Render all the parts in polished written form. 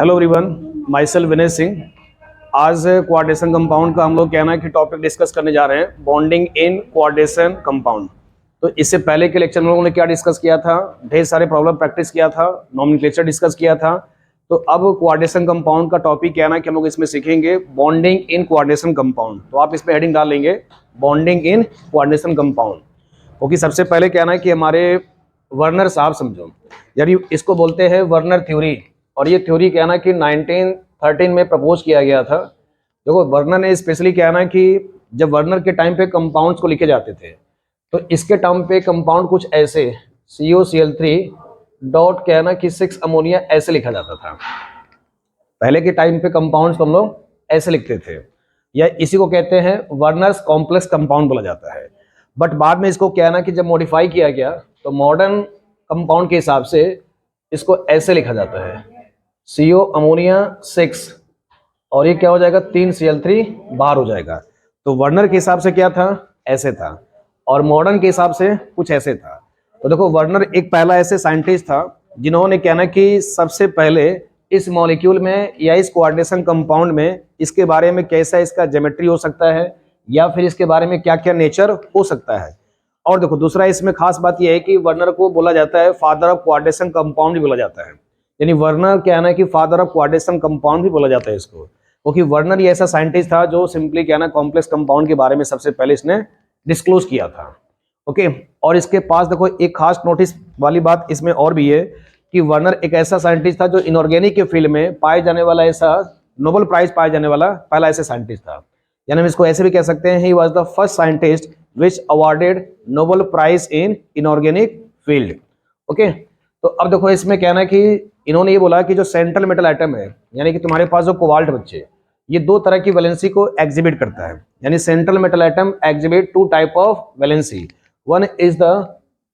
Hello everyone, my self Vinay Singh. आज coordination compound का हम लोग कहना है कि टॉपिक डिस्कस करने जा रहे हैं, बॉन्डिंग इन कोऑर्डिनेशन कंपाउंड। तो इससे पहले के लेक्चर में लोगों ने क्या डिस्कस किया था? ढेर सारे प्रॉब्लम प्रैक्टिस किया था, नॉमेनक्लेचर डिस्कस किया था। तो अब कोऑर्डिनेशन कंपाउंड का टॉपिक कहना है कि हम लोग इसमें सीखेंगे बॉन्डिंग इन कोऑर्डिनेशन कंपाउंड। तो आप इस पर हेडिंग डाल लेंगे बॉन्डिंग इन कोऑर्डिनेशन कंपाउंड। क्योंकि सबसे पहले कहना है कि हमारे वर्नर साहब समझो, यानी इसको बोलते हैं वर्नर थ्योरी। और ये थ्योरी कहना कि 1913 में प्रपोज किया गया था। देखो वर्नर ने स्पेशली कहना कि जब वर्नर के टाइम पे कंपाउंड्स को लिखे जाते थे तो इसके टाइम पे कंपाउंड कुछ ऐसे COCl3 डॉट कहना कि 6 अमोनिया ऐसे लिखा जाता था। पहले के टाइम पे कंपाउंड्स को हम लोग ऐसे लिखते थे, या इसी को कहते हैं वर्नर्स कॉम्प्लेक्स कंपाउंड बोला जाता है। बट बाद में इसको कहना कि जब मॉडिफाई किया गया तो मॉडर्न कंपाउंड के हिसाब से इसको ऐसे लिखा जाता है CO अमोनिया 6, और ये क्या हो जाएगा 3Cl3 बाहर हो जाएगा। तो वर्नर के हिसाब से क्या था? ऐसे था, और मॉडर्न के हिसाब से कुछ ऐसे था। तो देखो वर्नर एक पहला ऐसे साइंटिस्ट था जिन्होंने कहना कि सबसे पहले इस मॉलिक्यूल में या इस कोऑर्डिनेशन कंपाउंड में इसके बारे में कैसा इसका ज्योमेट्री हो सकता है, या फिर इसके बारे में क्या क्या नेचर हो सकता है। और देखो दूसरा इसमें खास बात यह है कि वर्नर को बोला जाता है फादर ऑफ कोऑर्डिनेशन कंपाउंड भी बोला जाता है। यानी वर्नर क्या है ना कि फादर ऑफ कोऑर्डिनेशन कंपाउंड भी बोला जाता है इसको, क्योंकि वर्नर ये ऐसा साइंटिस्ट था जो सिंपली क्या है ना कॉम्प्लेक्स कंपाउंड के बारे में सबसे पहले इसने डिस्क्लोज किया था। ओके, और इसके पास देखो एक खास नोटिस वाली बात इसमें और भी है कि वर्नर एक ऐसा साइंटिस्ट था जो इनऑर्गेनिक के फील्ड में पाए जाने वाला ऐसा नोबेल प्राइज पाया जाने वाला पहला ऐसा साइंटिस्ट था। यानी हम इसको ऐसे भी कह सकते हैं, he was the first scientist which awarded Nobel prize in inorganic field. Okay, तो अब देखो इसमें कहना है कि इन्होंने ये बोला कि जो सेंट्रल मेटल एटम है, यानी कि तुम्हारे पास जो कोबाल्ट बच्चे, ये दो तरह की वैलेंसी को एग्जिबिट करता है। यानी central metal atom exhibit 2 type of valency, one is the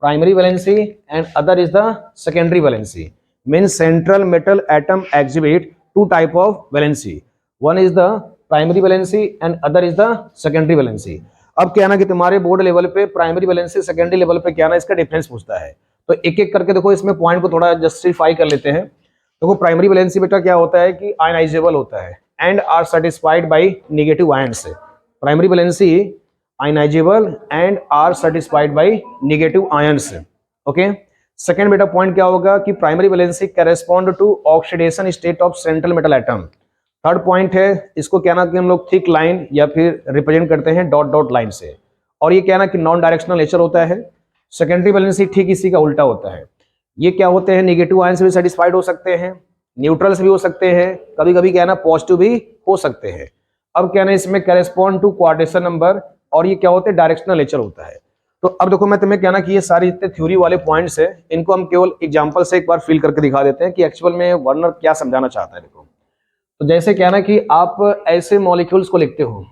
primary valency and other is the secondary valency. Means central metal atom exhibit 2 type of valency, one is the primary valency and other is the secondary valency. अब क्या ना कि तुम्हारे board level पे primary valency secondary level पे क्या ना इसका डिफरेंस पूछता है। तो एक एक करके देखो इसमें पॉइंट को थोड़ा जस्टिफाई कर लेते हैं। देखो प्राइमरी वैलेंसी बेटा क्या होता है कि आयनाइजेबल होता है and are satisfied by negative ions. Primary valency ionisable and are satisfied by negative ions. Okay, second बेटा पॉइंट क्या होगा कि primary valency correspond to oxidation state of central metal atom. Third point है, इसको कहना कि हम लोग थिक लाइन या फिर रिप्रेजेंट करते हैं डॉट डॉट लाइन से, और ये कहना कि नॉन डायरेक्शनल नेचर होता है। सेकेंडरी वैलेंसी ठीक इसी का उल्टा होता है। ये क्या होते हैं, नेगेटिव आयन से भी सेटिस्फाइड हो सकते हैं, न्यूट्रल्स भी हो सकते हैं, कभी कभी क्या है ना पॉजिटिव भी हो सकते हैं। अब क्या है ना इसमें करेस्पॉन्ड टू कोऑर्डिनेशन नंबर, और ये क्या होते हैं डायरेक्शनल नेचर होता है। तो अब देखो मैं तुम्हें कहना कि ये सारी जितने थ्योरी वाले पॉइंट्स है इनको हम केवल एग्जाम्पल से एक बार फील करके दिखा देते हैं कि एक्चुअल में वर्नर क्या समझाना चाहता है। देखो तो जैसे क्या ना कि आप ऐसे मॉलिक्यूल्स को लिखते हो।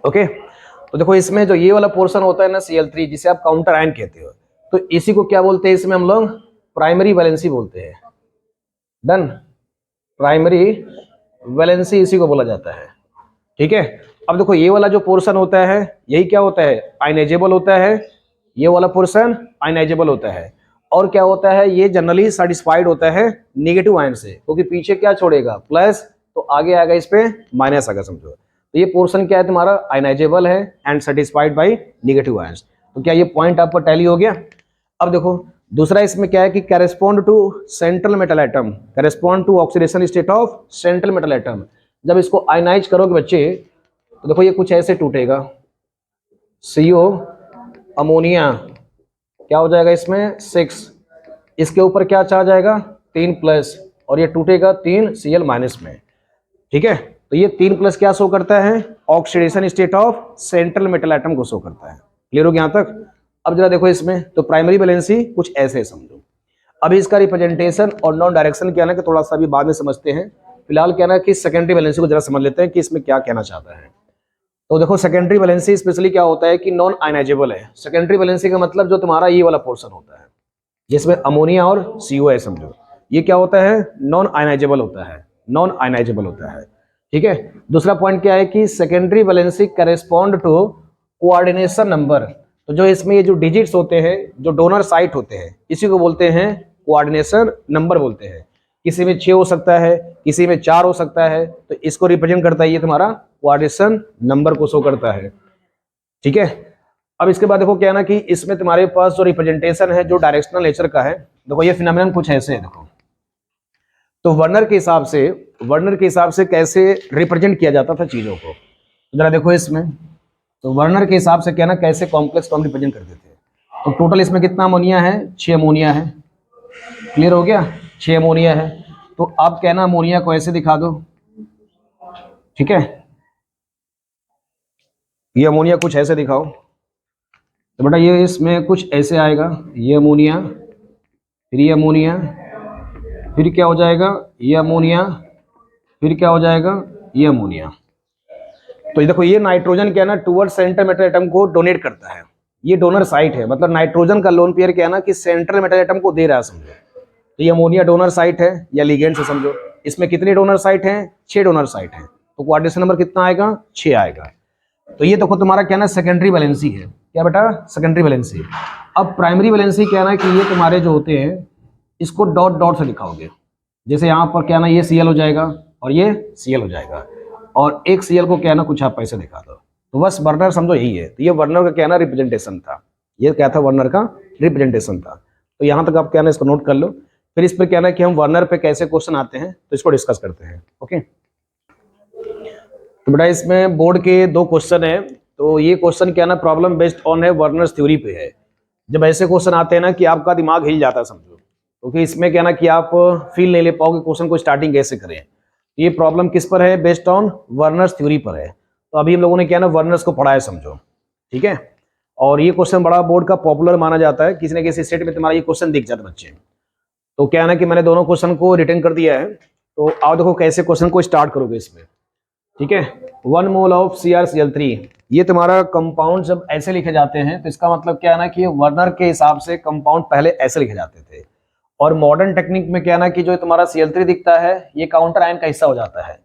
ओके, तो देखो इसमें जो ये वाला पोर्शन होता है ना Cl3, जिसे आप काउंटर आयन कहते हो, तो इसी को क्या बोलते हैं, इसमें हम लोग प्राइमरी वैलेंसी बोलते हैं। डन, प्राइमरी वैलेंसी इसी को बोला जाता है। ठीक है, अब देखो ये वाला जो पोर्शन होता है यही क्या होता है, आयनाइजेबल होता है। ये वाला पोर्शन आयनाइजेबल होता है, और क्या होता है ये जनरली सेटिस्फाइड होता है नेगेटिव आयन से, क्योंकि पीछे क्या छोड़ेगा प्लस, तो आगे आएगा इस पे माइनस आएगा समझो। तो ये पोर्शन क्या है तुम्हारा आयनाइजेबल है and satisfied by negative ions. तो क्या ये पॉइंट आपको टैली हो गया? अब देखो दूसरा इसमें क्या है कि correspond to central metal atom, correspond to oxidation state of central metal atom. जब इसको आयनाइज करोगे बच्चे तो देखो ये कुछ ऐसे टूटेगा, CO अमोनिया क्या हो जाएगा इसमें 6, इसके ऊपर क्या आ जाएगा 3+, और ये टूटेगा 3Cl- में। ठीक है, तो ये 3+ क्या शो करता है, oxidation state of central metal atom को शो करता है। क्लियर हो गया यहाँ तक? अब जरा देखो इसमें तो प्राइमरी वैलेंसी कुछ ऐसे समझो। अभी इसका रिप्रेजेंटेशन और नॉन डायरेक्शन क्या ना कि थोड़ा सा अभी बाद में समझते हैं। फिलहाल क्या ना कि सेकेंडरी वैलेंसी को जरा समझ लेते हैं कि इसमें क्या कहना चाहता है। तो देखो सेकेंडरी वैलेंसी स्पेशली क्या होता है कि नॉन आयनाइजेबल है। सेकेंडरी वैलेंसी का मतलब जो तुम्हारा ये वाला पोर्शन होता है जिसमें अमोनिया और CO है समझो, ये क्या होता है नॉन आयनाइजेबल होता है, नॉन आयनाइजेबल होता है। ठीक है, दूसरा पॉइंट क्या है कि secondary valency correspond to coordination number. तो जो इसमें ये जो डिजिट्स होते हैं, जो डोनर साइट होते हैं, इसी को बोलते हैं कोऑर्डिनेशन नंबर बोलते हैं। किसी में 6 हो सकता है, किसी में 4 हो सकता है, तो इसको रिप्रेजेंट करता है ये तुम्हारा क्वाड्रेशन नंबर को शो करता है। ठीक है, अब इसके बाद देखो क्या है ना कि इसमें तुम्हारे पास जो रिप्रेजेंटेशन है जो डायरेक्शनल नेचर का है, देखो ये फिनोमेनन कुछ ऐसे है। देखो तो वर्नर के हिसाब से कैसे रिप्रेजेंट किया जाता था चीजों को, जरा देखो इसमें। तो वर्नर के हिसाब से क्या ना कैसे कॉम्प्लेक्स फॉर्म रिप्रेजेंट करते थे। तो टोटल इसमें कितना अमोनिया है, 6 अमोनिया है। क्लियर हो गया, 6 अमोनिया है। तो अब कहना अमोनिया को ऐसे दिखा दो। ठीक है, ये अमोनिया कुछ ऐसे दिखाओ। तो बेटा ये इसमें कुछ ऐसे आएगा, ये अमोनिया, फिर ये अमोनिया, फिर क्या हो जाएगा ये अमोनिया, फिर क्या हो जाएगा ये अमोनिया। तो ये देखो ये नाइट्रोजन क्या है ना टूवर्ड सेंटर मेटल एटम को डोनेट करता है। ये डोनर साइट है, मतलब नाइट्रोजन का लोन पेयर क्या है ना कि सेंट्रल मेटल एटम को दे रहा है समझो। तो ये अमोनिया डोनर साइट है या लिगेंड से समझो। इसमें कितनी डोनर साइट है, 6 डोनर साइट है। तो क्वाड्रेशन नंबर कितना आएगा, 6 आएगा। तो ये देखो तुम्हारा क्या ना सेकेंडरी वैलेंसी है। क्या बेटा, सेकेंडरी वैलेंसी। अब प्राइमरी वैलेंसी क्या ना कि ये तुम्हारे जो होते हैं इसको डॉट डॉट से दिखाओगे। जैसे यहाँ पर क्या ना ये Cl हो जाएगा और ये Cl हो जाएगा, और एक Cl को क्या ना कुछ आप ऐसे दिखा दो। तो बस वर्नर समझो यही है। तो ये वर्नर का क्या ना रिप्रेजेंटेशन था, ये क्या था वर्नर का रिप्रेजेंटेशन था। तो यहाँ तक आप क्या ना इसको नोट कर लो। फिर इस पर क्या ना कि हम वर्नर पे कैसे क्वेश्चन आते हैं तो इसको डिस्कस करते हैं। ओके, तो बेटा इसमें बोर्ड के 2 क्वेश्चन है। तो ये क्वेश्चन क्या ना प्रॉब्लम बेस्ड ऑन है वर्नर्स थ्योरी पे है। जब ऐसे क्वेश्चन आते हैं ना कि आपका दिमाग हिल जाता है समझो, क्योंकि इसमें क्या ना कि आप फील नहीं ले पाओगे क्वेश्चन को स्टार्टिंग कैसे करें। ये प्रॉब्लम किस पर है, बेस्ड ऑन वर्नर्स थ्योरी पर है। तो अभी हम लोगों ने क्या ना वर्नर्स को पढ़ा है समझो। ठीक है, और ये क्वेश्चन बड़ा बोर्ड का पॉपुलर माना जाता है, किसी न किसी स्टेट में तुम्हारा ये क्वेश्चन दिख जाता है बच्चे। तो क्या है ना कि मैंने दोनों क्वेश्चन को रिटर्न कर दिया है। तो आओ देखो कैसे क्वेश्चन को स्टार्ट करोगे इसमें। ठीक है, 1 मोल ऑफ CrCl3, ये तुम्हारा कंपाउंड जब ऐसे लिखे जाते हैं तो इसका मतलब क्या है ना कि वर्नर के हिसाब से कंपाउंड पहले ऐसे लिखे जाते थे। और मॉडर्न टेक्निक में क्या है ना कि जो तुम्हारा Cl3 दिखता है ये काउंटर आयन का हिस्सा हो जाता है,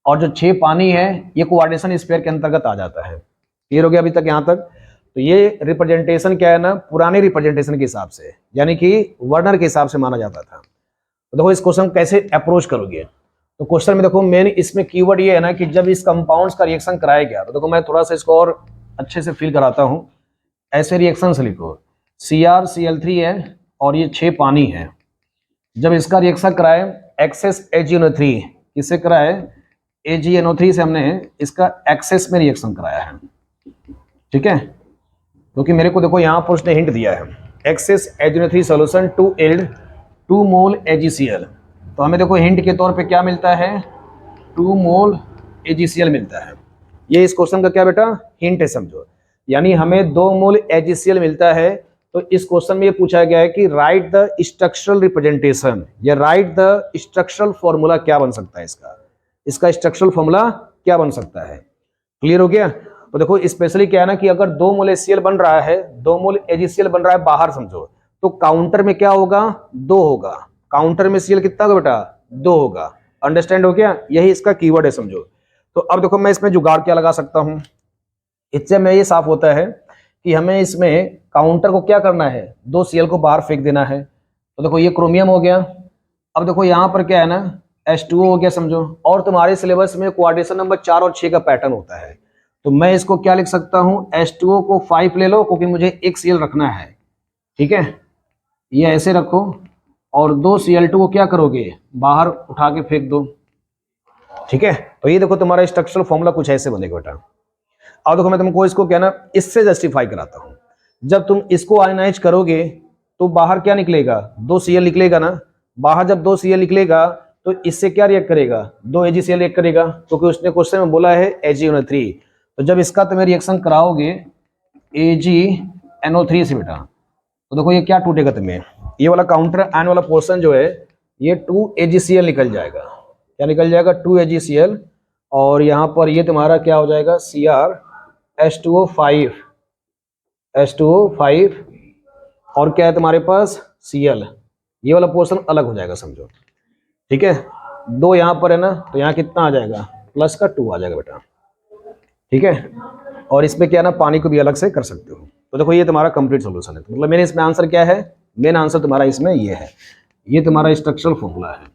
और जो 6 पानी है ये कोऑर्डिनेशन स्पेयर के अंतर्गत आ जाता है। क्लियर हो गया अभी तक यहाँ तक। तो ये रिप्रेजेंटेशन क्या है ना पुराने रिप्रेजेंटेशन के हिसाब से, यानी कि वर्नर के हिसाब से माना जाता था। तो देखो इस क्वेश्चन कैसे अप्रोच करोगे। तो क्वेश्चन में देखो मेन इसमें कीवर्ड ये है ना कि जब इस कंपाउंड्स का रिएक्शन कराया गया, तो देखो मैं थोड़ा सा इसको और अच्छे से फील कराता हूँ। ऐसे रिएक्शन से लिखो, CrCl3 है और ये 6 पानी है। जब इसका रिएक्शन कराए एक्सेस AgNO3, किससे कराए AgNO3 से हमने इसका एक्सेस में रिएक्शन कराया है। ठीक है, क्योंकि मेरे को देखो यहाँ पर उसने हिंट दिया है excess AgNO3 solution to yield 2 mole AgCl। तो हमें देखो हिंट के तौर पे क्या मिलता है, 2 मोल AgCl मिलता है। ये इस क्वेश्चन का क्या बेटा हिंट है समझो, यानी हमें 2 मोल AgCl मिलता है। तो इस क्वेश्चन में ये पूछा गया है कि राइट द स्ट्रक्चरल रिप्रेजेंटेशन या राइट द स्ट्रक्चरल फॉर्मूला क्या बन सकता है इसका स्ट्रक्चरल फॉर्मूला क्या बन सकता है। क्लियर हो गया। तो देखो स्पेशली क्या है ना कि अगर 2 मोल HCl बन रहा है, 2 मोल AgCl बन रहा है बाहर समझो, तो काउंटर में क्या होगा 2 होगा। काउंटर में Cl कितना होगा बेटा 2 होगा। अंडरस्टैंड हो गया, यही इसका कीवर्ड है समझो। तो अब देखो मैं इसमें जुगाड़ क्या लगा सकता हूं, इससे में ये साफ होता है कि हमें इसमें काउंटर को क्या करना है 2 Cl को बाहर फेंक देना है। तो देखो ये क्रोमियम हो गया। अब देखो यहाँ पर क्या है ना H2O हो गया समझो, और तुम्हारे सिलेबस में कोऑर्डिनेशन नंबर 4 और 6 का पैटर्न होता है। तो मैं इसको क्या लिख सकता हूं, H2O को 5 ले लो क्योंकि मुझे एक Cl रखना है। ठीक है, ये ऐसे रखो और 2 Cl2 को क्या करोगे बाहर उठा के फेंक दो। ठीक है, तो ये देखो तुम्हारा स्ट्रक्चरल फॉर्मूला कुछ ऐसे बनेगा बेटा। अब देखो मैं तुमको इसको क्या ना इससे जस्टिफाई कराता हूं। जब तुम इसको आयनाइज करोगे तो बाहर क्या निकलेगा 2 Cl निकलेगा ना। बाहर जब 2 Cl निकलेगा तो इससे क्या रिएक्ट करेगा 2 AgCl रिएक्ट करेगा, क्योंकि उसने क्वेश्चन में बोला है AgNO3। तो जब इसका तुम्हें रिएक्शन कराओगे AgNO3 से बेटा, तो देखो ये क्या टूटेगा तुम्हें, ये वाला काउंटर आयन वाला पोर्शन जो है ये 2 AgCl निकल जाएगा। क्या निकल जाएगा 2 AgCl, और यहाँ पर ये तुम्हारा क्या हो जाएगा CrH2O5 और क्या है तुम्हारे पास Cl। ये वाला पोर्शन अलग हो जाएगा समझो। ठीक है, 2 यहाँ पर है ना, तो यहाँ कितना आ जाएगा प्लस का 2 आ जाएगा बेटा। ठीक है, और इसमें क्या है ना पानी को भी अलग से कर सकते हो। तो देखो ये तुम्हारा कंप्लीट सॉल्यूशन है। तो मतलब मेरे इसमें आंसर क्या है, मेन आंसर तुम्हारा इसमें ये है, ये तुम्हारा स्ट्रक्चरल फॉर्मूला है।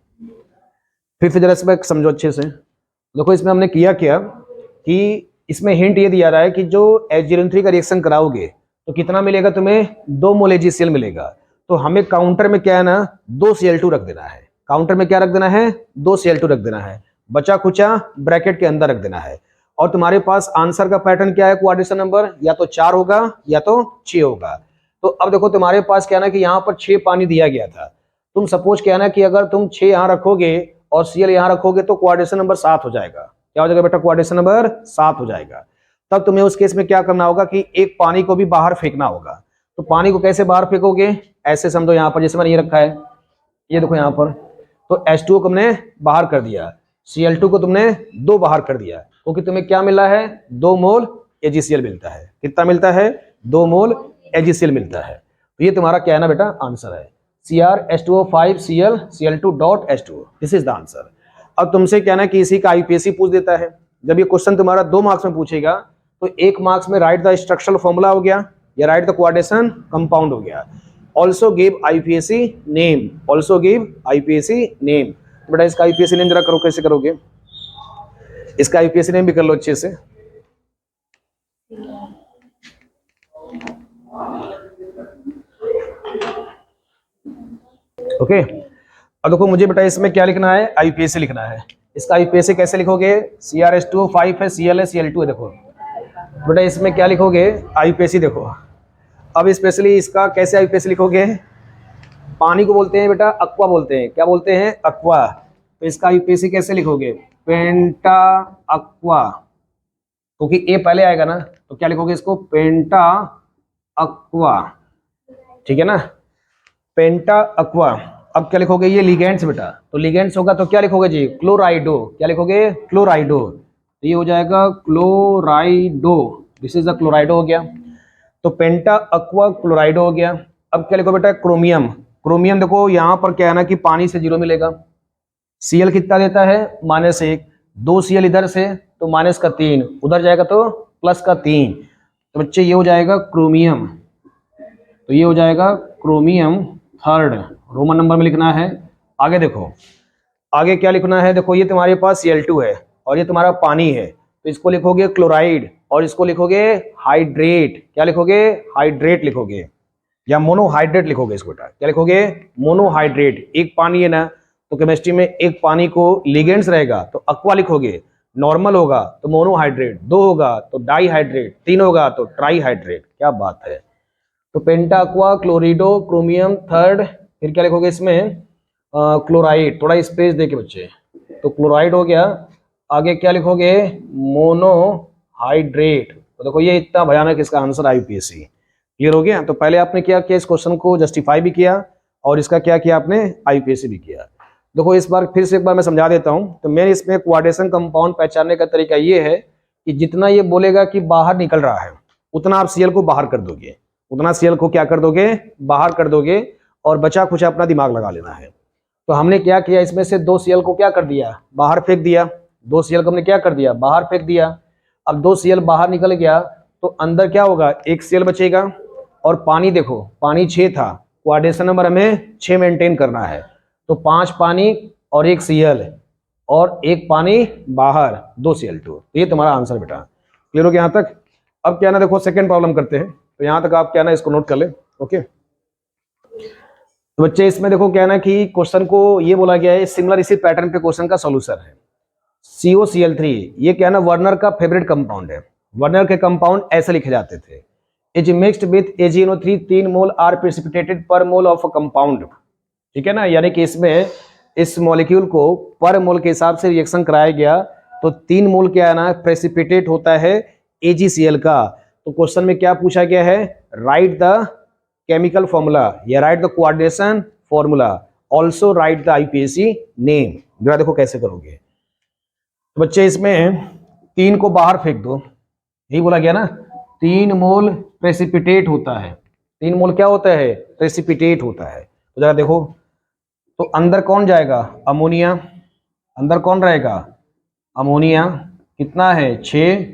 फिर से जरा इसमें समझो अच्छे से। देखो इसमें हमने किया क्या कि इसमें हिंट ये दिया रहा है कि जो H03 का रिएक्शन कराओगे तो कितना मिलेगा तुम्हें, 2 मोल AgCl मिलेगा। तो हमें काउंटर में क्या है ना, 2 Cl2 रख देना है। काउंटर में क्या रख देना है, 2 Cl2 रख देना है, बचा खुचा ब्रैकेट के अंदर रख देना है। और तुम्हारे पास आंसर का पैटर्न क्या है, कोऑर्डिनेशन नंबर या तो 4 होगा या तो 6 होगा। तो अब देखो तुम्हारे पास क्या है ना कि यहाँ पर 6 पानी दिया गया था। तुम सपोज क्या है ना कि अगर तुम 6 यहाँ रखोगे और Cl यहाँ रखोगे तो कोऑर्डिनेशन नंबर 7 हो जाएगा। क्या हो जाएगा बेटा, कोऑर्डिनेशन नंबर 7 हो जाएगा। तब तुम्हें उस केस में क्या करना होगा कि एक पानी को भी बाहर फेंकना होगा। तो पानी को कैसे बाहर फेंकोगे, ऐसे समझो यहाँ पर जैसे मैंने ये रखा है, ये देखो यहाँ पर, तो H2O को तुमने बाहर कर दिया, Cl2 को तुमने 2 बाहर कर दिया, क्योंकि तुम्हें क्या मिला है, 2 मोल AgCl मिलता है। कितना मिलता है, 2 मोल AgCl मिलता है। तो ये तुम्हारा क्या है ना बेटा, आंसर है CrH2O5Cl Cl2 dot H2O, this is the answer. अब तुमसे क्या ना कि इसी का IUPAC पूछ देता है। जब ये क्वेश्चन तुम्हारा 2 मार्क्स में पूछेगा तो 1 मार्क्स में राइट द स्ट्रक्चरल फॉर्मूला हो गया या राइट द कोऑर्डिनेशन कंपाउंड हो गया। Also give IUPAC name, also give IUPAC name. तो बेटा इसका IUPAC नेम जरा करो, कैसे करोगे, इसका IUPAC नेम भी कर लो अच्छे से। ओके अब देखो मुझे बेटा इसमें क्या लिखना है, IUPAC लिखना है। इसका IUPAC कैसे लिखोगे, CrH2O5 है, Cl है, Cl2 है। देखो बेटा इसमें क्या लिखोगे, IUPAC देखो। अब स्पेशली इसका कैसे IUPAC लिखोगे, पानी को बोलते हैं बेटा अक्वा बोलते हैं, क्या बोलते हैं, अक्वा। तो इसका IUPAC कैसे लिखोगे, पेंटा अक्वा, क्योंकि ए पहले आएगा ना, तो क्या लिखोगे इसको, पेंटा अक्वा, ठीक है ना, पेंटा अक्वा। अब क्या लिखोगे, ये लिगेंड्स बेटा, तो लिगेंड्स होगा तो क्या लिखोगे जी, क्लोराइडो, क्या लिखोगे, क्लोराइडो। तो ये हो जाएगा क्लोराइडो, दिस इज द क्लोराइडो हो गया। तो पेंटा अक्वा क्लोराइडो हो गया। अब क्या लिखो बेटा, क्रोमियम। क्रोमियम देखो यहाँ पर क्या है ना कि पानी से 0 मिलेगा, Cl कितना देता है, -1, 2 Cl इधर से तो माइनस का 3, उधर जाएगा तो प्लस का 3। तो बच्चे ये हो जाएगा क्रोमियम, तो ये हो जाएगा क्रोमियम थर्ड, रोमन नंबर में लिखना है। आगे देखो, आगे क्या लिखना है, देखो ये तुम्हारे पास Cl2 है और ये तुम्हारा पानी है, तो इसको लिखोगे क्लोराइड और इसको लिखोगे हाइड्रेट। क्या लिखोगे, हाइड्रेट लिखोगे या मोनोहाइड्रेट लिखोगे इसको बेटा, क्या लिखोगे, मोनोहाइड्रेट। एक पानी है ना, तो केमिस्ट्री में एक पानी को लिगेंड्स रहेगा तो अक्वा लिखोगे, नॉर्मल होगा तो मोनोहाइड्रेट, 2 होगा तो डाईहाइड्रेट, 3 होगा तो ट्राईहाइड्रेट। क्या बात है। तो पेंटा अक्वा क्लोरिडो क्रोमियम थर्ड, फिर क्या लिखोगे इसमें, क्लोराइड, थोड़ा स्पेस देके बच्चे, तो क्लोराइड हो गया। आगे क्या लिखोगे, मोनोहाइड्रेट। तो देखो ये इतना भयानक इसका आंसर IUPAC। क्लियर हो गया। तो पहले आपने क्या किया, इस क्वेश्चन को जस्टिफाई भी किया और इसका क्या किया आपने, IUPAC भी किया। देखो इस बार फिर से एक बार मैं समझा देता हूँ। तो मेरे इसमें कोऑर्डिनेशन कंपाउंड पहचानने का तरीका ये है कि जितना ये बोलेगा कि बाहर निकल रहा है उतना आप Cl को बाहर कर दोगे, उतना Cl को क्या कर दोगे, बाहर कर दोगे, और बचा कुछ अपना दिमाग लगा लेना है। तो हमने क्या किया, इसमें से 2 Cl को क्या कर दिया, बाहर फेंक दिया, 2 Cl को हमने क्या कर दिया, बाहर फेंक दिया। अब 2 Cl बाहर निकल गया तो अंदर क्या होगा, 1 Cl बचेगा। और पानी देखो, पानी 6 था, कोऑर्डिनेशन नंबर हमें 6 मेंटेन करना है, तो 5 पानी और 1 Cl और 1 पानी बाहर, 2 Cl2। ये तुम्हारा आंसर बेटा। क्लियर हो गया यहाँ तक। अब क्या ना देखो सेकंड प्रॉब्लम करते हैं, तो यहाँ तक आप क्या ना इसको नोट कर ले। ओके तो बच्चे इसमें देखो क्या ना कि क्वेश्चन को ये बोला गया है, सिमिलर इसी पैटर्न पे क्वेश्चन का सॉल्यूशन है। COCl3 ये क्या ना वर्नर का फेवरेट कंपाउंड है। वर्नर के कंपाउंड ऐसे लिखे जाते थे, is mixed with AgNO3, 3 mole are precipitated per mole of a compound. ठीक है ना, यानी कि इसमें इस मॉलिक्यूल को पर मोल के हिसाब से रिएक्शन कराया गया तो 3 मोल क्या है ना प्रेसिपिटेट होता है AgCl का। तो क्वेश्चन में क्या पूछा गया है, राइट द केमिकल फॉर्मूला या right the coordination formula, also right the IUPAC name. जरा देखो कैसे करोगे। तो बच्चे इसमें 3 को बाहर फेंक दो, यही बोला गया ना, 3 मोल प्रेसिपिटेट होता है, 3 मोल क्या होता है, प्रेसिपिटेट होता है। तो जरा देखो, तो अंदर कौन जाएगा, अमोनिया, अंदर कौन रहेगा, अमोनिया, कितना है 6,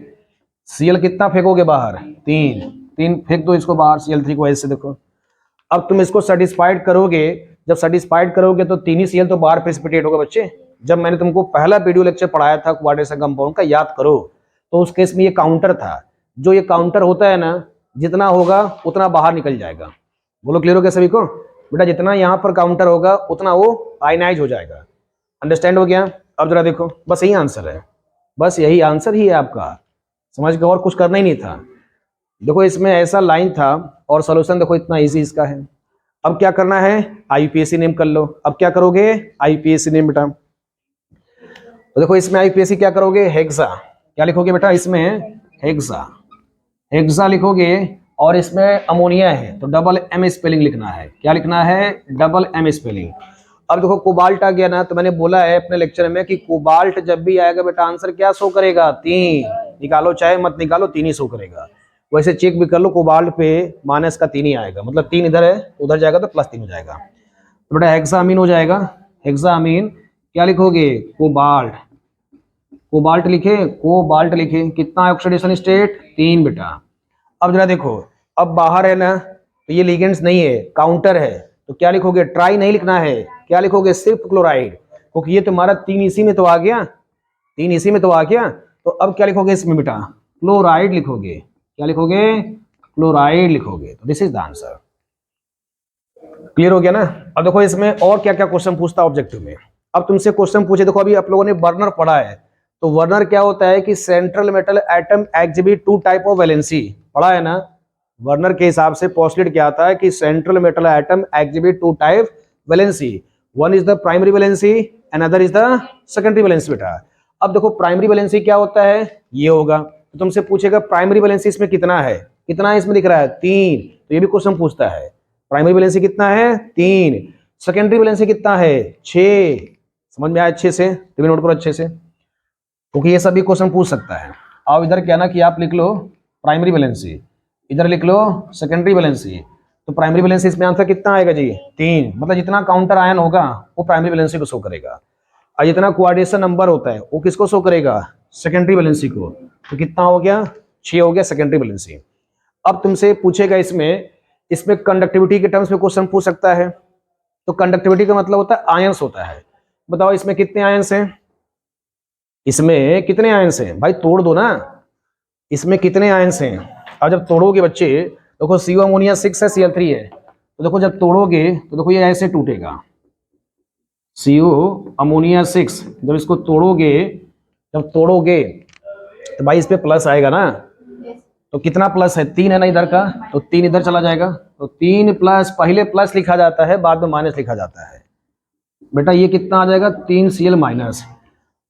Cl कितना फेंकोगे बाहर, 3 फेंक दो इसको बाहर, Cl3 को ऐसे देखो। अब तुम इसको सेटिस्फाइड करोगे, जब सेटिस्फाइड करोगे तो 3 ही Cl तो बाहर प्रेसिपिटेट होगा बच्चे, जब मैंने तुमको पहला वीडियो लेक्चर पढ़ाया था क्वाड्रेटिक कंपाउंड का, याद करो, तो उस केस में ये काउंटर था। जो ये काउंटर होता है ना, जितना होगा उतना बाहर निकल जाएगा। बोलो क्लियर हो गया सभी को? बेटा जितना यहाँ पर काउंटर होगा उतना वो आयनाइज हो जाएगा। अंडरस्टैंड हो गया? अब जरा देखो, बस यही आंसर है, बस यही आंसर ही है आपका, समझ गए? और कुछ करना ही नहीं था। देखो इसमें ऐसा लाइन था और सॉल्यूशन देखो इतना इजी इसका है। अब क्या करना है? आईपीएसी नेम कर लो। अब क्या करोगे? आईपीएसी नेम बेटा। तो देखो इसमें आईपीएसी क्या करोगे? हेक्सा। क्या लिखोगे बेटा? इसमें हेक्सा, हेक्सा लिखोगे। और इसमें अमोनिया है तो डबल एम स्पेलिंग लिखना है। क्या लिखना है? Double M spelling. अब देखो कोबाल्ट आ गया ना, तो मैंने बोला है अपने लेक्चर में कि कोबाल्ट जब भी आएगा बेटा आंसर क्या शो करेगा? 3। निकालो चाहे मत निकालो, 3 ही शो करेगा। वैसे चेक भी कर लो, कोबाल्ट पे माइनस का 3 ही आएगा, मतलब 3 इधर है, उधर जाएगा तो +3 हो जाएगा। तो बेटा हेक्सामीन हो जाएगा। हेक्सामीन क्या लिखोगे? कोबाल्ट। कोबाल्ट लिखे, कोबाल्ट लिखे। कितना ऑक्सीडेशन स्टेट? 3 बेटा। अब जरा देखो, अब बाहर है ना, तो ये लिगेंड्स नहीं है, काउंटर है, तो क्या लिखोगे? ट्राई नहीं लिखना है, क्या लिखोगे? सिर्फ क्लोराइड, क्योंकि ये तुम्हारा 3 इसी में तो आ गया, 3 इसी में तो आ गया। तो अब क्या लिखोगे इसमें बेटा? क्लोराइड लिखोगे। क्या लिखोगे? क्लोराइड लिखोगे। तो this is the answer. Clear हो गया ना? अब देखो इसमें और क्या क्या क्वेश्चन पूछता है ऑब्जेक्टिव में। अब तुमसे क्वेश्चन पूछे, देखो अभी आप लोगों ने बर्नर पढ़ा है, तो बर्नर क्या होता है कि central metal atom exhibit 2 type of valency, पढ़ा है ना? वर्नर के हिसाब से पोस्टुलेट क्या आता है कि central metal atom exhibit 2 type valency, one is the primary valency, another is the secondary valency बेटा। अब देखो प्राइमरी वैलेंसी क्या होता है, ये होगा, तो तुमसे पूछेगा प्राइमरी वैलेंसी इसमें कितना है? कितना है इसमें दिख रहा है? 3, तो ये भी क्वेश्चन पूछता है प्राइमरी वैलेंसी कितना है? 3। सेकेंडरी वैलेंसी कितना है? 6। समझ में आया अच्छे से? तो भी नोट करो अच्छे से, क्योंकि ये सभी क्वेश्चन पूछ सकता है। अब इधर क्या ना कि आप लिख लो प्राइमरी वैलेंसी, इधर लिख लो सेकेंडरी वैलेंसी। तो प्राइमरी वैलेंसी इसमें आंसर कितना आएगा जी? 3। मतलब जितना काउंटर आयन होगा वो प्राइमरी वैलेंसी को शो करेगा, और जितना कोऑर्डिनेशन नंबर होता है वो किसको शो करेगा? सेकेंडरी वैलेंसी को। तो कितना हो गया? 6 हो गया सेकेंडरी वैलेंसी। अब तुमसे पूछेगा इसमें कंडक्टिविटी के टर्म्स में क्वेश्चन पूछ सकता है। तो कंडक्टिविटी का मतलब होता है आयंस होता है। बताओ इसमें कितने आयंस हैं? इसमें कितने आयंस हैं भाई? तोड़ दो ना, इसमें कितने आयंस हैं? अब जब तोड़ोगे बच्चे, देखो CO अमोनिया 6 है, Cl3 है, तो देखो जब तोड़ोगे तो देखो ये ऐसे टूटेगा, CO अमोनिया 6, जब इसको तोड़ोगे, जब तोड़ोगे तो भाई इस पे प्लस आएगा ना, तो कितना प्लस है? 3 है ना इधर का, तो 3 इधर चला जाएगा, तो 3 प्लस, पहले प्लस लिखा जाता है बाद में माइनस लिखा जाता है बेटा। ये कितना आ जाएगा? 3Cl minus.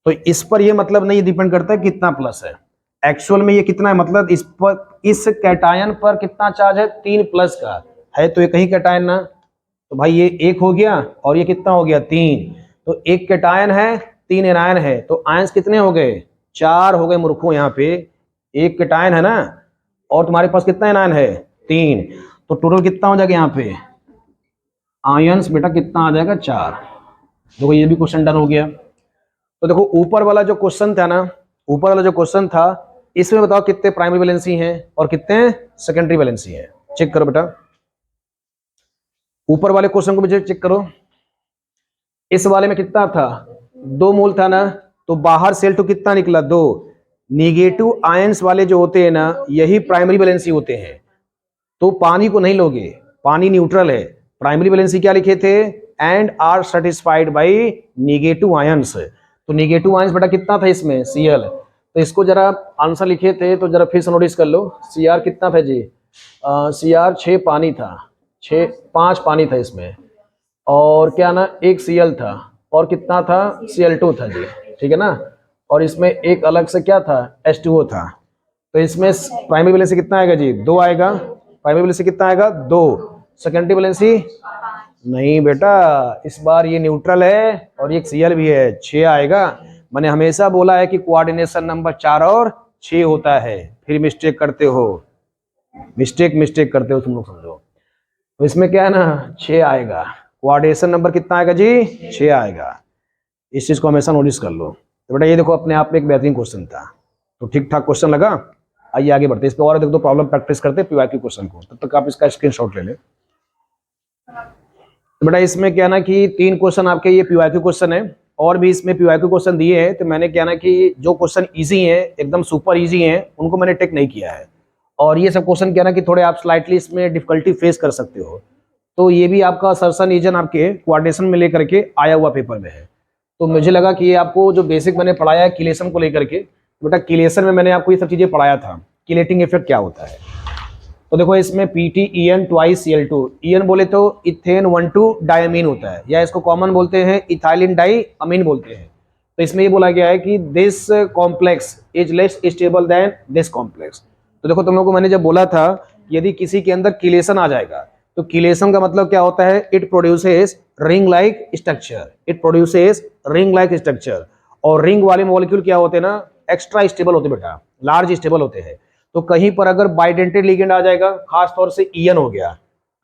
तो इस पर ये मतलब नहीं डिपेंड करता है कितना प्लस है, एक्चुअल में ये कितना है, मतलब इस पर, इस कैटायन पर कितना चार्ज है? 3 प्लस का है, तो ये कहीं कैटायन ना, तो भाई ये 1 हो गया और ये कितना हो गया? 3। तो 1 कैटायन है, 3 एनायन है, तो आयंस कितने हो गए? 4 हो गए मूर्खों। यहाँ पे 1 कैटायन है ना, और तुम्हारे पास कितना एनायन है? 3, तो टोटल कितना हो जाएगा यहाँ पे? आयंस बेटा कितना आ जाएगा? 4। देखो ये भी क्वेश्चन डन हो गया। तो देखो ऊपर वाला जो क्वेश्चन था ना, ऊपर वाला जो क्वेश्चन था, इसमें बताओ कितने प्राइमरी वैलेंसी हैं और कितने सेकेंडरी वैलेंसी हैं? चेक करो बेटा, ऊपर वाले क्वेश्चन को भी चेक करो। इस वाले में कितना था? 2 मोल था ना, तो बाहर Cl2 कितना निकला? 2। निगेटिव आयंस वाले जो होते हैं ना, यही प्राइमरी वैलेंसी होते हैं। तो पानी को नहीं लोगे, पानी न्यूट्रल है। प्राइमरी वैलेंसी क्या लिखे थे? And are satisfied by negative ions. तो निगेटिव आयंस बेटा कितना था इसमें? Cl। तो इसको जरा आंसर लिखे थे, तो जरा फिर से नोटिस कर लो। Cr कितना था जी? Cr 6 पानी था, 5 पानी था इसमें, और क्या ना 1 Cl था, और कितना था? Cl2 था जी, ठीक है ना। और इसमें एक अलग से क्या था? H2O था। तो इसमें प्राइमरी वैलेंसी कितना आएगा जी? 2 आएगा। प्राइमरी वैलेंसी कितना आएगा? 2। सेकेंडरी वैलेंसी नहीं बेटा, इस बार ये न्यूट्रल है और ये Cl भी है, 6 आएगा। मैंने हमेशा बोला है कि कोऑर्डिनेशन नंबर 4 और 6 होता है, फिर मिस्टेक करते हो, मिस्टेक करते हो तुम लोग, समझो। तो इसमें क्या है ना, 6 आएगा। कोऑर्डिनेशन नंबर कितना आएगा जी? 6 आएगा। इस चीज को हमेशा नोटिस कर लो। तो बेटा ये देखो अपने आप में एक बेहतरीन क्वेश्चन था, तो ठीक ठाक क्वेश्चन लगा। आइए आगे बढ़ते, इस पर और देख दो प्रॉब्लम प्रैक्टिस करते PYQ क्वेश्चन को, तब तक आप इसका स्क्रीनशॉट ले लें। तो बेटा इसमें क्या ना कि 3 क्वेश्चन आपके ये PYQ क्वेश्चन है, और भी इसमें पीवाईक्यू क्वेश्चन दिए हैं, तो मैंने क्या ना कि जो क्वेश्चन इजी हैं, एकदम सुपर इजी हैं, उनको मैंने टेक नहीं किया है। और ये सब क्वेश्चन क्या ना कि थोड़े आप स्लाइटली इसमें डिफिकल्टी फेस कर सकते हो। तो ये भी आपका असर्शन रीजन आपके कोऑर्डिनेशन में लेकर के आया हुआ पेपर में है। तो मुझे लगा कि ये आपको जो बेसिक मैंने पढ़ाया है किलेशन को लेकर के, बेटा किलेशन में मैंने आपको ये सब चीज़ें पढ़ाया था, किलेटिंग इफेक्ट क्या होता है। तो देखो इसमें PTEN ट्वाइस Cl2, EN बोले तो इथेन 1,2 डायमीन होता है, या इसको कॉमन बोलते हैं इथाइलिन डाई अमीन बोलते हैं। तो इसमें ये बोला गया है कि this complex is less stable then this complex. तो देखो तुम लोगों को मैंने जब बोला था यदि किसी के अंदर किलेशन आ जाएगा, तो किलेशन का मतलब क्या होता है, it produces ring like structure, it produces ring like structure. और रिंग वाले मॉलिक्यूल क्या होते हैं ना, एक्स्ट्रा स्टेबल होते बेटा, लार्ज स्टेबल होते हैं। तो कहीं पर अगर बाइडेंटेड लिगेंड आ जाएगा, खास तौर से EN हो गया,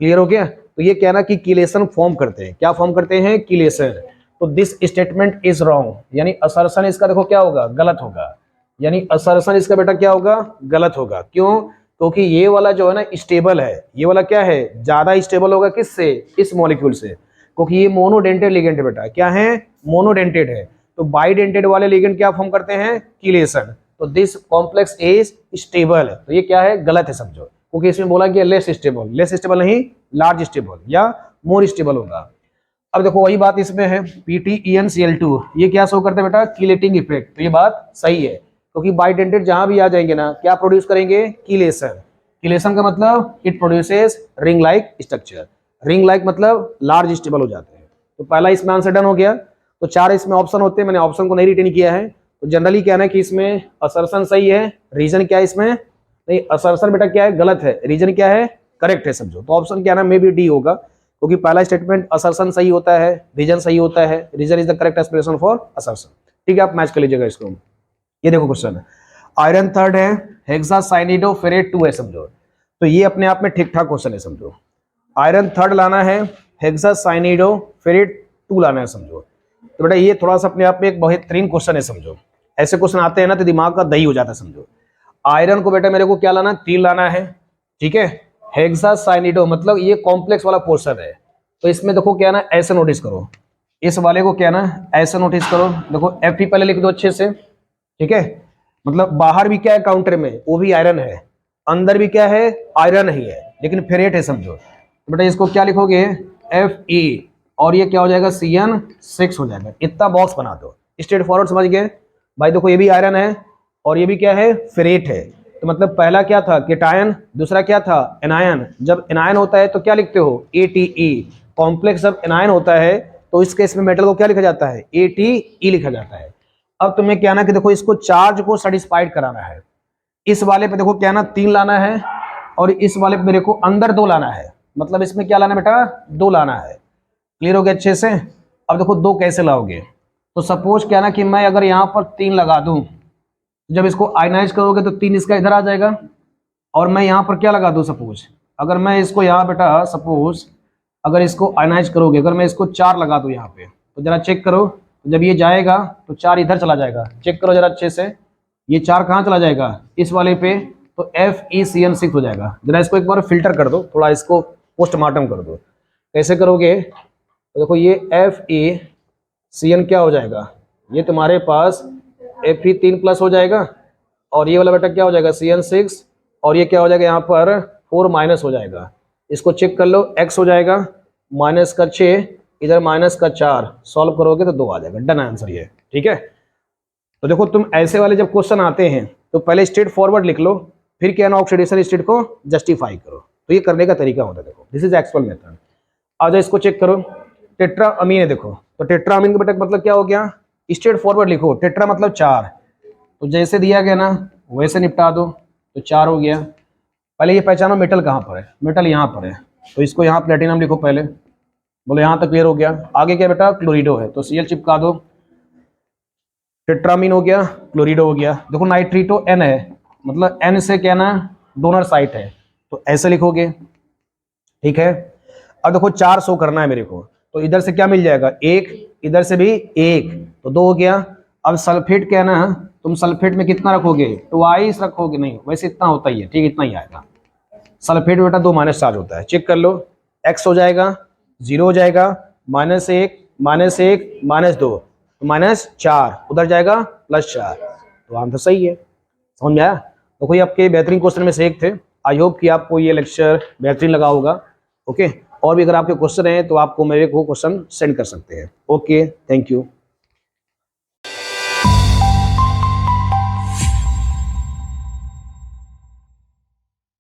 क्लियर हो गया, तो ये कहना कि किलेशन फॉर्म करते हैं, क्या फॉर्म करते हैं, किलेशन। तो दिस स्टेटमेंट इज रॉन्ग, यानी असर्शन इसका देखो क्या होगा, गलत होगा, यानी असर्शन इसका बेटा क्या होगा, गलत होगा। क्यों, क्योंकि ये वाला जो है ना स्टेबल है, ये वाला क्या है, ज्यादा स्टेबल होगा किससे, इस मॉलिक्यूल से, क्योंकि ये मोनोडेंटेड लिगेंड है बेटा, क्या है, मोनोडेंटेड है। तो बाइडेंटेड वाले लिगेंड क्या फॉर्म करते हैं, किलेशन। तो दिस कॉम्प्लेक्स इज स्टेबल, तो ये क्या है, गलत है समझो, क्योंकि इसमें बोला गया लेस स्टेबल, लेस स्टेबल नहीं लार्ज स्टेबल या मोर स्टेबल होगा। अब देखो वही बात इसमें है, PTEN Cl2 ये क्या शो करते हैं बेटा, किलेटिंग इफेक्ट। तो ये बात सही है, क्योंकि बाइडेंटेड जहां भी आ जाएंगे ना, क्या प्रोड्यूस करेंगे, किलेशन। किलेशन का मतलब it produces ring like structure, ring like मतलब लार्ज स्टेबल हो जाते हैं। तो पहला इसमें आंसर डन हो गया। तो 4 इसमें ऑप्शन होते हैं, मैंने ऑप्शन को नहीं रिटेन किया है। तो जनरली क्या है कि इसमें असर्शन सही है, रीजन क्या है इसमें, नहीं असर्शन बेटा क्या है, गलत है, रीजन क्या है, करेक्ट है समझो। तो ऑप्शन क्या है ना, मे बी डी होगा, क्योंकि पहला स्टेटमेंट असर्शन सही होता है, रीजन सही होता है, reason is the correct expression for assertion. ठीक है, आप मैच कर लीजिएगा इसको। ये देखो क्वेश्चन, आयरन 3 है, हेक्सासाइनिडोफेरेट 2 है समझो। तो ये अपने आप में ठीक ठाक क्वेश्चन है समझो। आयरन 3 लाना है, हेक्सासाइनिडोफेरेट 2 लाना है समझो। तो बेटा ये थोड़ा सा अपने आप में एक बेहतरीन क्वेश्चन है समझो। ऐसे क्वेश्चन आते हैं ना तो दिमाग का दही हो जाता है समझो। आयरन को बेटा मेरे को क्या लाना, 3 लाना है, ठीक है। हेक्सासाइनिडो मतलब ये कॉम्प्लेक्स वाला पोर्शन है, तो इसमें देखो क्या ना, ऐसे नोटिस करो, इस वाले को क्या ना ऐसे नोटिस करो, देखो Fe पहले लिख दो अच्छे से, ठीक है। मतलब बाहर भी क्या है काउंटर में, वो भी आयरन है, अंदर भी क्या है, आयरन ही है, लेकिन फेरेट है समझो। तो बेटा इसको क्या लिखोगे, Fe, और ये क्या हो जाएगा, CN6 हो जाएगा। इतना बॉक्स बना दो, स्ट्रेट फॉरवर्ड, समझ गए भाई। देखो ये भी आयरन है और ये भी क्या है, फेरेट है। तो मतलब पहला क्या था, केटायन, दूसरा क्या था, एनायन। जब एनायन होता है तो क्या लिखते हो, ATE। कॉम्प्लेक्स जब एनायन होता है तो इस केस में मेटल को क्या लिखा जाता है, ATE लिखा जाता है। अब तुम्हें क्या ना कि देखो इसको चार्ज को सेटिस्फाइड कराना है। इस वाले पे देखो क्या ना 3 लाना है, और इस वाले पे मेरे को अंदर 2 लाना है। मतलब इसमें क्या लाना है बेटा, 2 लाना है। क्लियर हो गया अच्छे से। अब देखो 2 कैसे लाओगे, तो सपोज क्या ना कि मैं अगर यहाँ पर 3 लगा दूं, जब इसको आयनाइज करोगे तो 3 इसका इधर आ जाएगा, और मैं यहाँ पर क्या लगा दूं, सपोज अगर मैं इसको यहाँ बेटा, सपोज अगर इसको आयनाइज करोगे, अगर मैं इसको 4 लगा दूं यहाँ पे, तो जरा चेक करो, जब ये जाएगा तो 4 इधर चला जाएगा, चेक करो जरा अच्छे से, ये 4 कहाँ चला जाएगा, इस वाले पे, तो FeCN6 हो जाएगा। जरा इसको एक बार फिल्टर कर दो, थोड़ा इसको पोस्टमार्टम कर दो। कैसे करोगे, तो देखो ये FeCN क्या हो जाएगा, ये तुम्हारे पास Fe3+ हो जाएगा, और ये वाला बेटा क्या हो जाएगा, CN6, और ये क्या हो जाएगा यहाँ पर 4- हो जाएगा। इसको चेक कर लो, X हो जाएगा -6, इधर -4, सॉल्व करोगे तो 2 आ जाएगा। डन आंसर ये, ठीक है। तो देखो तुम ऐसे वाले जब क्वेश्चन आते हैं तो पहले स्ट्रेट फॉरवर्ड लिख लो, फिर क्या ना ऑक्सीडेशन स्टेट को जस्टिफाई करो। तो ये करने का तरीका होता है, देखो दिस इज एक्चुअल मेथड। आ जाओ इसको चेक करो, टेट्रा अमीन है देखो, तो टेट्रा अमीन का बेटा मतलब क्या हो गया, स्ट्रेट फॉरवर्ड लिखो, टेट्रा मतलब 4, तो जैसे दिया गया ना वैसे निपटा दो, तो 4 हो गया। पहले ये पहचानो मेटल कहाँ पर है, मेटल यहाँ पर है, तो इसको यहाँ प्लेटिनम लिखो पहले, बोलो यहाँ तक क्लियर हो गया। आगे क्या बेटा, क्लोरिडो है, तो Cl चिपका दो, टेट्रामीन हो गया, क्लोरिडो हो गया। देखो नाइट्रिटो N है, मतलब N से क्या ना डोनर साइट है, तो ऐसे लिखोगे, ठीक है। अब देखो 4 शो करना है मेरे को, तो इधर से क्या मिल जाएगा, 1, इधर से भी 1, तो 2 हो गया। अब सल्फेट क्या ना, तुम सल्फेट में कितना रखोगे, 2 रखोगे, नहीं वैसे इतना होता ही है, ठीक, इतना ही आएगा। सल्फेट बेटा 2- चार्ज होता है, चेक कर लो, X हो जाएगा 0 हो जाएगा, -1, -1, -2, तो -4 उधर जाएगा +4, तो आंसर सही है। समझ में आया? तो कोई आपके बेहतरीन क्वेश्चन में से एक थे। आई होप कि आपको ये लेक्चर बेहतरीन लगा होगा। ओके, और भी अगर आपके क्वेश्चन हैं तो आपको मेरे को क्वेश्चन सेंड कर सकते हैं। Okay, thank you.